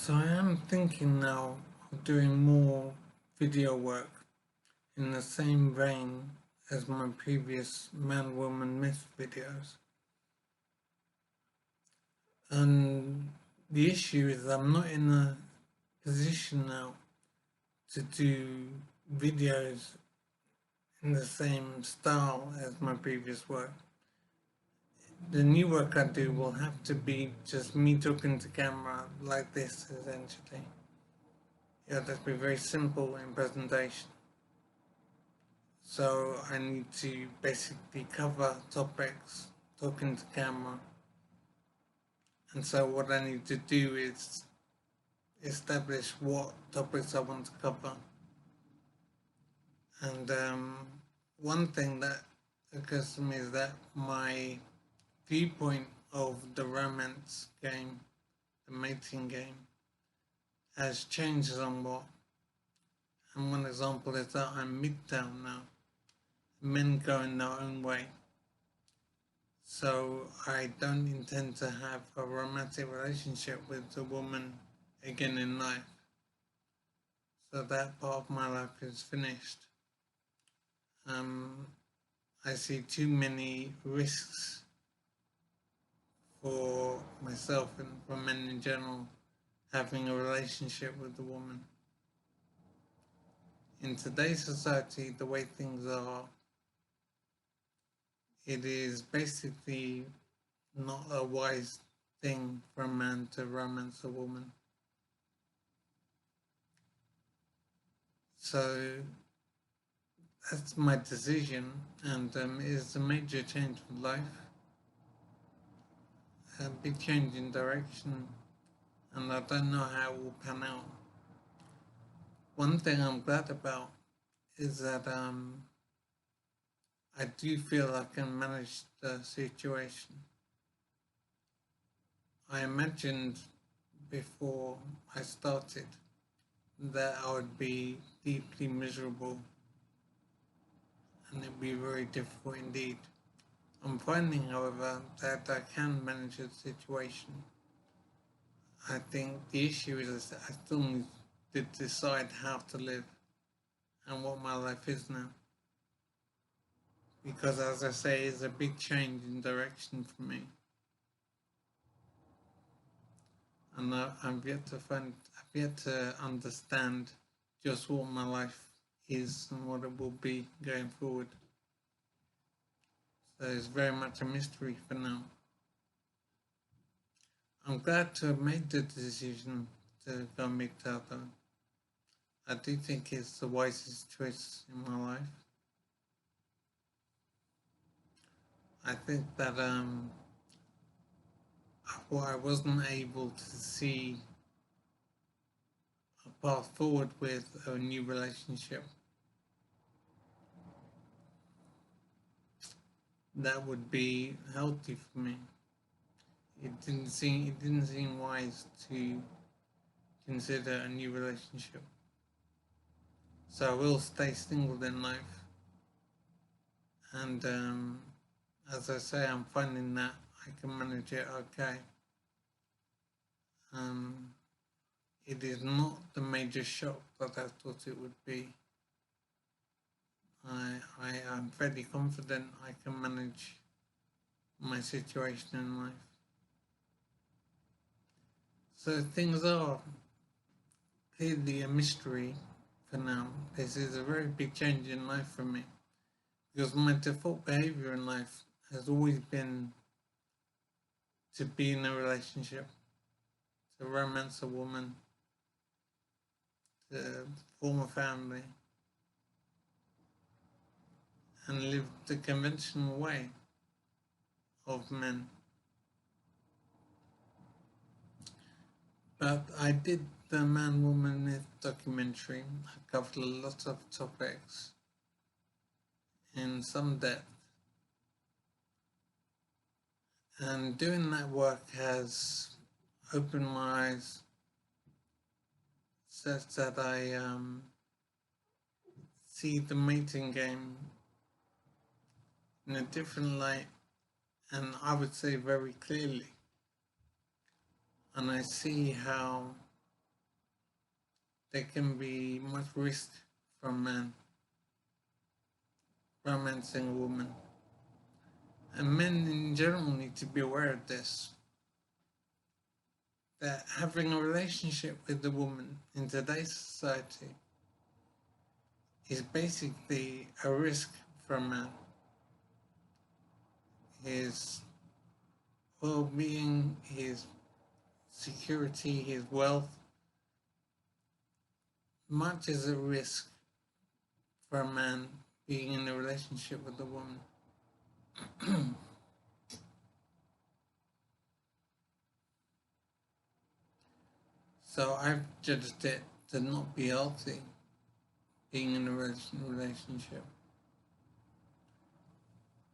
So I am thinking now of doing more video work in the same vein as my previous man-woman myth videos. And the issue is I'm not in a position now to do videos in the same style as my previous work. The new work I do will have to be just me talking to camera like this, essentially. It'll just be very simple in presentation. So I need to basically cover topics, talking to camera. And so what I need to do is establish what topics I want to cover. And one thing that occurs to me is that my viewpoint of the romance game, the mating game, has changed somewhat. And one example is that I'm midtown now. Men go in their own way. So I don't intend to have a romantic relationship with a woman again in life. So that part of my life is finished. I see too many risks for myself and for men in general having a relationship with a woman. In today's society, the way things are, it is basically not a wise thing for a man to romance a woman. So that's my decision, and it is a major change in life, a big change in direction, and I don't know how it will pan out. One thing I'm glad about is that I do feel I can manage the situation. I imagined before I started that I would be deeply miserable and it'd be very difficult indeed. I'm finding, however, that I can manage the situation. I think the issue is that I still need to decide how to live and what my life is now. Because as I say, it's a big change in direction for me. And I've yet to understand just what my life is and what it will be going forward. So it's very much a mystery for now. I'm glad to have made the decision to go midtown though. I do think it's the wisest choice in my life. I think that I wasn't able to see a path forward with a new relationship that would be healthy for me. It didn't seem wise to consider a new relationship. So I will stay single in life. And as I say, I'm finding that I can manage it okay. It is not the major shock that I thought it would be. I am fairly confident I can manage my situation in life. So things are clearly a mystery for now. This is a very big change in life for me. Because my default behavior in life has always been to be in a relationship, to romance a woman, to form a family, and live the conventional way of men. But I did the Man-Woman Myth documentary. I covered a lot of topics in some depth. And doing that work has opened my eyes such that I see the mating game in a different light, and I would say very clearly. And I see how there can be much risk from a man romancing a woman. And men in general need to be aware of this, that having a relationship with a woman in today's society is basically a risk for a man. His well being, his security, his wealth, much is a risk for a man being in a relationship with a woman. So I've judged it to not be healthy being in a relationship.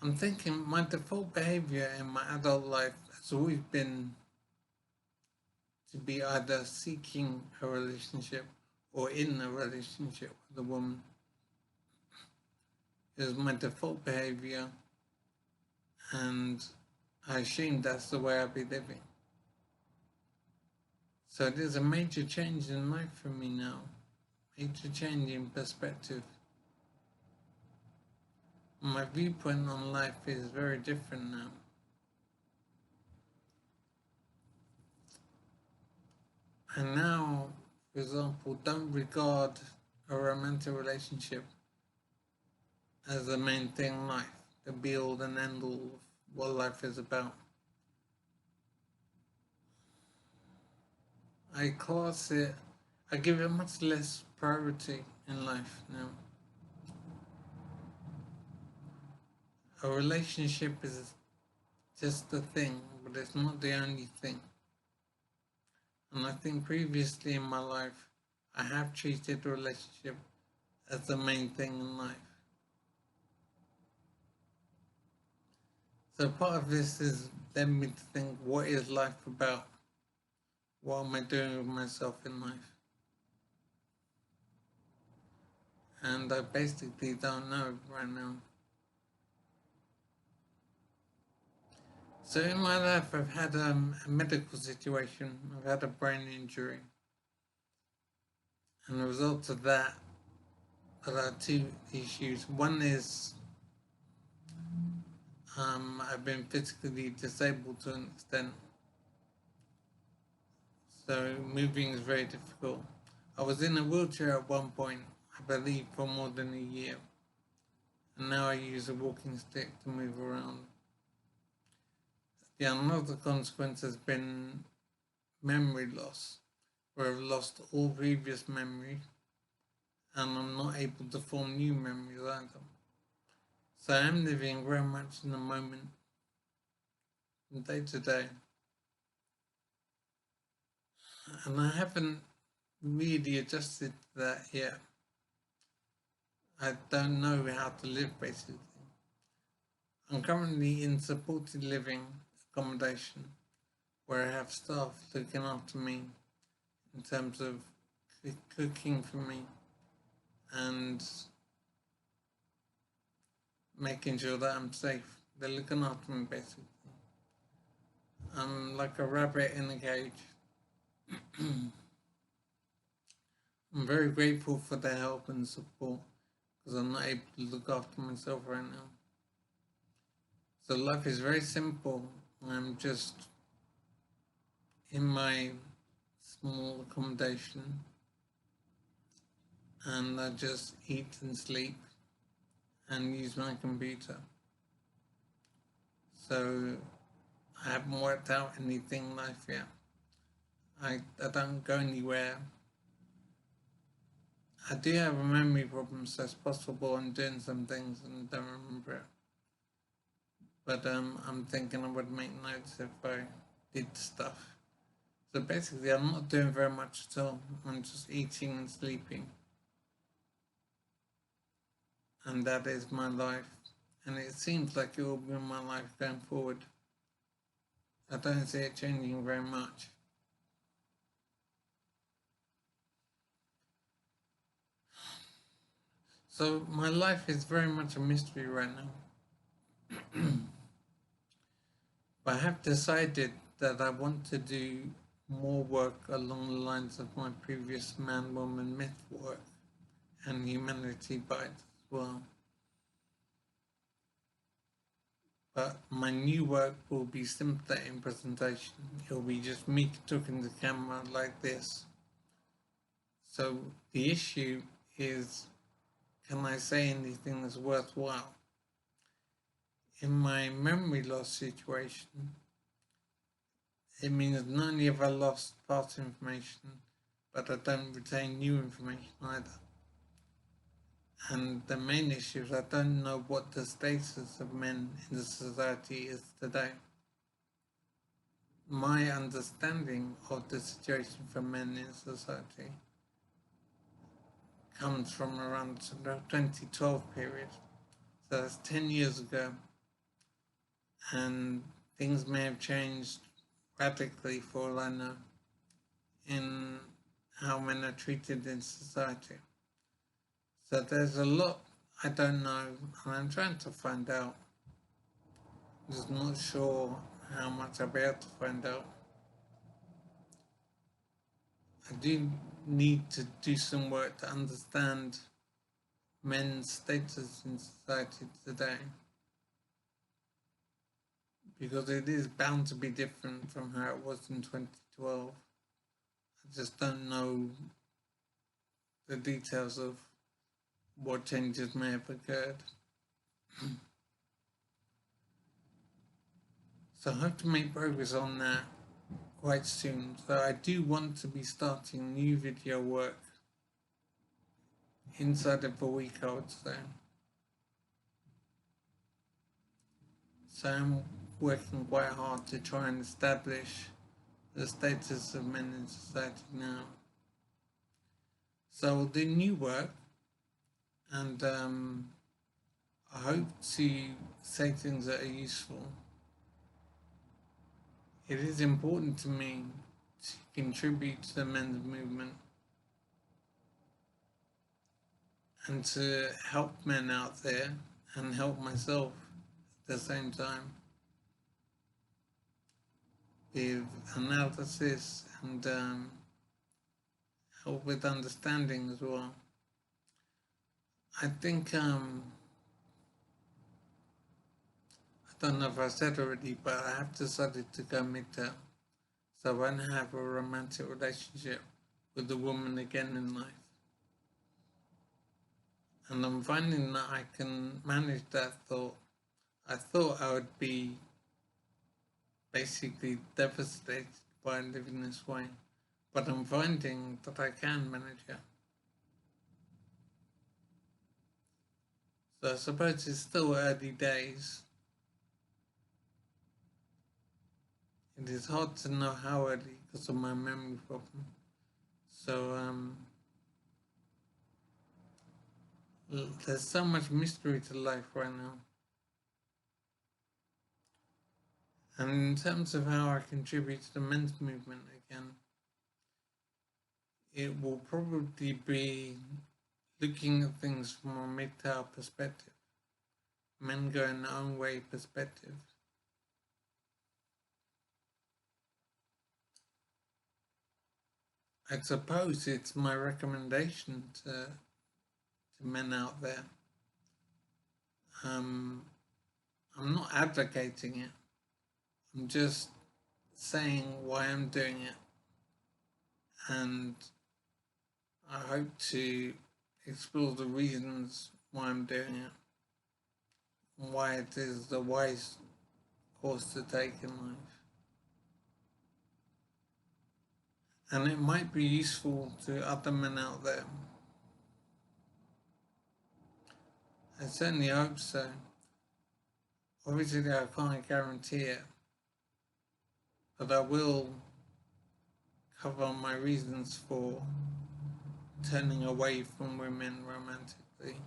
I'm thinking my default behavior in my adult life has always been to be either seeking a relationship or in a relationship with a woman. It was my default behavior, and I assume that's the way I'll be living. So there's a major change in life for me now, major change in perspective. My viewpoint on life is very different now. And now, for example, don't regard a romantic relationship as the main thing in life, the be all and end all of what life is about. I class it, I give it much less priority in life now. A relationship is just a thing, but it's not the only thing. And I think previously in my life, I have treated a relationship as the main thing in life. So part of this is led me to think, what is life about? What am I doing with myself in life? And I basically don't know right now. So in my life, I've had a medical situation. I've had a brain injury. And the result of that, there are two issues. One is I've been physically disabled to an extent. So moving is very difficult. I was in a wheelchair at one point, I believe for more than a year. And now I use a walking stick to move around. Yeah, another consequence has been memory loss, where I've lost all previous memories and I'm not able to form new memories either. So I'm living very much in the moment, from day to day. And I haven't really adjusted to that yet. I don't know how to live basically. I'm currently in supported living accommodation where I have staff looking after me in terms of cooking for me and making sure that I'm safe. They're looking after me basically. I'm like a rabbit in a cage. I'm very grateful for their help and support because I'm not able to look after myself right now. So life is very simple. I'm just in my small accommodation and I just eat and sleep and use my computer. So I haven't worked out anything in life yet. I don't go anywhere. I do have a memory problem, so it's possible I'm doing some things and don't remember it. But I'm thinking I would make notes if I did stuff. So basically, I'm not doing very much at all. I'm just eating and sleeping. And that is my life. And it seems like it will be my life going forward. I don't see it changing very much. So my life is very much a mystery right now. But I have decided that I want to do more work along the lines of my previous man-woman myth work and humanity bites as well. But my new work will be simpler in presentation. It'll be just me talking to the camera like this. So the issue is, can I say anything that's worthwhile? In my memory loss situation, it means not only have I lost past information, but I don't retain new information either. And the main issue is I don't know what the status of men in the society is today. My understanding of the situation for men in society comes from around the 2012 period. So that's 10 years ago. And things may have changed radically, for all I know, in how men are treated in society. So there's a lot I don't know, and I'm trying to find out. Just not sure how much I'll be able to find out. I do need to do some work to understand men's status in society today, because it is bound to be different from how it was in 2012. I just don't know the details of what changes may have occurred. So I hope to make progress on that quite soon. So I do want to be starting new video work inside of a week, I would say. So I'm working quite hard to try and establish the status of men in society now. So I'll do new work, and I hope to say things that are useful. It is important to me to contribute to the men's movement and to help men out there and help myself at the same time with analysis and help with understanding as well. I think I don't know if I said already, but I have decided to go midterm, so I won't have a romantic relationship with a woman again in life. And I'm finding that I can manage that thought. I thought I would be basically devastated by living this way, but I'm finding that I can manage it. So I suppose it's still early days. It is hard to know how early because of my memory problem. So there's so much mystery to life right now. And in terms of how I contribute to the men's movement again, it will probably be looking at things from a MGTOW perspective, men going their own way perspective. I suppose it's my recommendation to men out there. I'm not advocating it. I'm just saying why I'm doing it, and I hope to explore the reasons why I'm doing it and why it is the wise course to take in life. And it might be useful to other men out there. I certainly hope so. Obviously, I can't guarantee it, but I will cover my reasons for turning away from women romantically.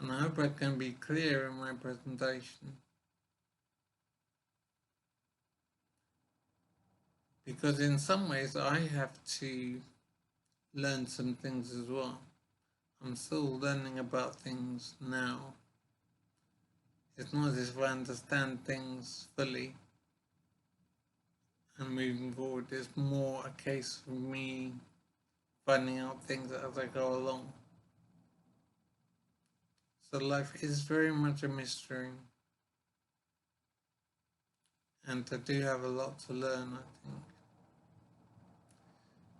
And I hope I can be clear in my presentation, because in some ways I have to learn some things as well. I'm still learning about things now. It's not as if I understand things fully. and moving forward. It's more a case of me finding out things as I go along. So life is very much a mystery, and I do have a lot to learn, I think.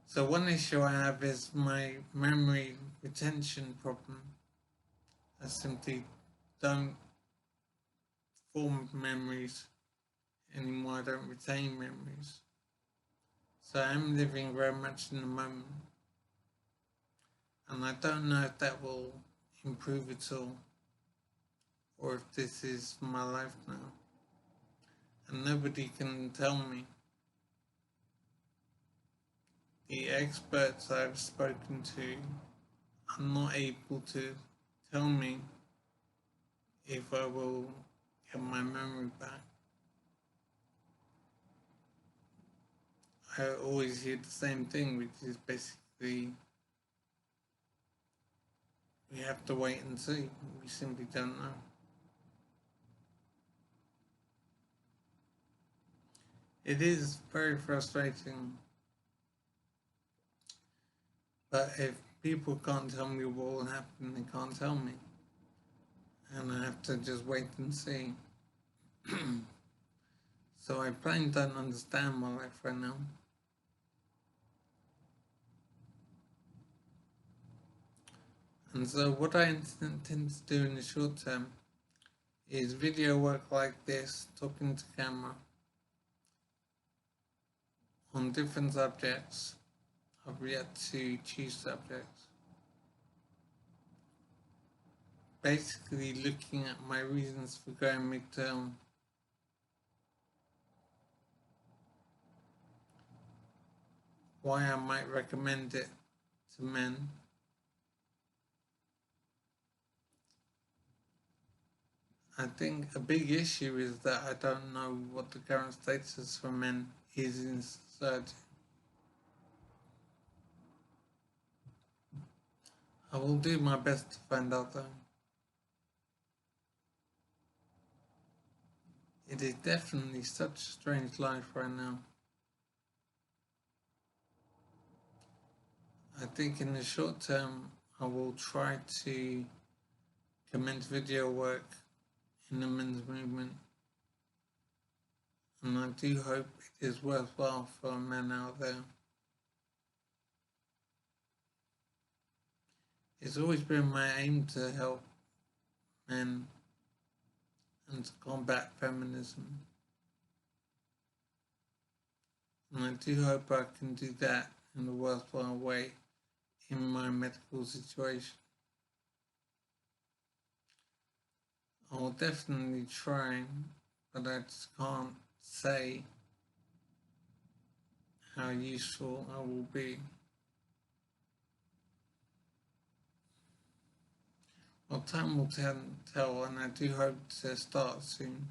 So one issue I have is my memory retention problem. I simply don't form memories anymore. I don't retain memories. So I'm living very much in the moment. And I don't know if that will improve at all, or if this is my life now. And nobody can tell me. The experts I've spoken to are not able to tell me if I will get my memory back. I always hear the same thing, which is basically we have to wait and see. We simply don't know. It is very frustrating, but if people can't tell me what will happen, they can't tell me. And I have to just wait and see. So I plain don't understand my life right now. And so what I intend to do in the short term is video work like this, talking to camera on different subjects. I've yet to choose subjects. Basically looking at my reasons for going midterm. Why I might recommend it to men. I think a big issue is that I don't know what the current status for men is in society. I will do my best to find out though. It is definitely such a strange life right now. I think in the short term I will try to commence video work in the men's movement, and I do hope it is worthwhile for men out there. It's always been my aim to help men and to combat feminism. And I do hope I can do that in a worthwhile way in my medical situation. I will definitely try, but I just can't say how useful I will be. Well, time will tell, and I do hope to start soon.